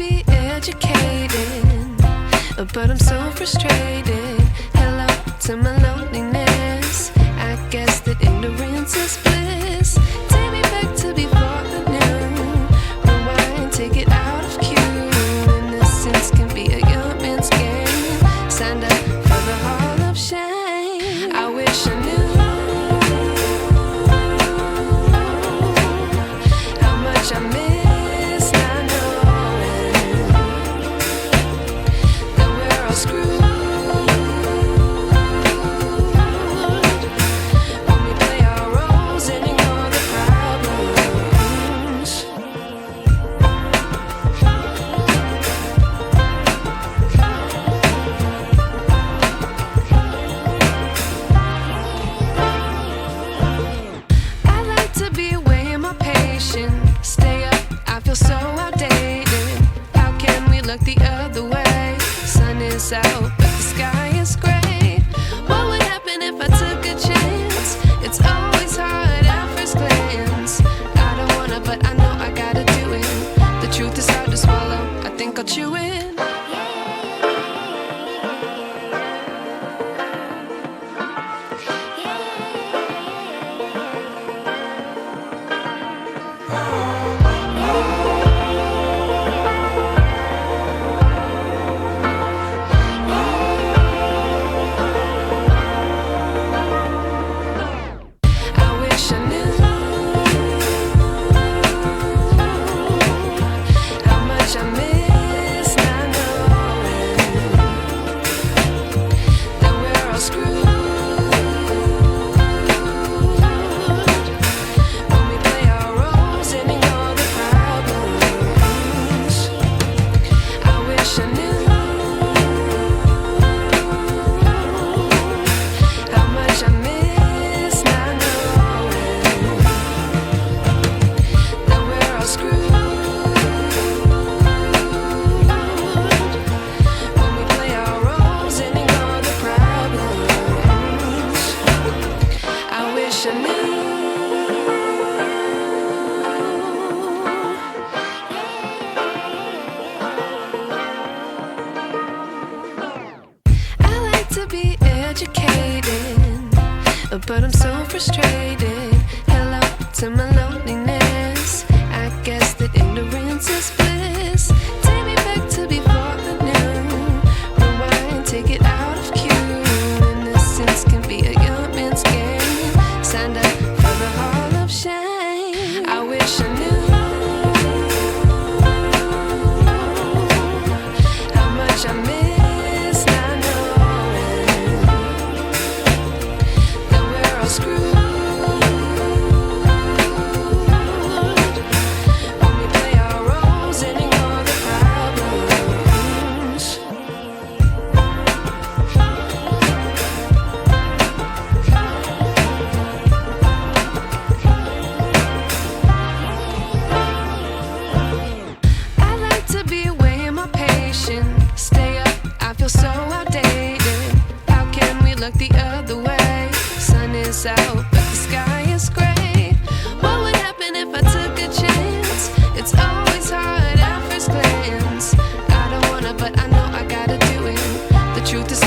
be educated, but I'm so frustrated. Hello to my loneliness. I guess that ignorance is bliss. Take me back to before the new. Rewind, take it out of cue. Innocence can be a young man's game. Signed up for the hall of shame. I wish I knew how much I miss not knowing that we're all screwed. Stay up, I feel so outdated. How can we look the other way? Sun is out, but the sky is gray. What would happen if I took a chance? It's always hard at first glance. I don't wanna, but I know I gotta do it. The truth is hard to swallow, I think I'll chew it. To be educated, but I'm so frustrated. Hello to my loneliness. I guess that ignorance is bliss. Take me back to before the new. Rewind, take it out of cue. Innocence can be a young man's game. Signed up for the hall of shame. I wish I knew how much I miss. Stay up, I feel so outdated. How can we look the other way? Sun is out, but the sky is gray. What would happen if I took a chance? It's always hard at first glance. I don't wanna, but I know I gotta do it. The truth is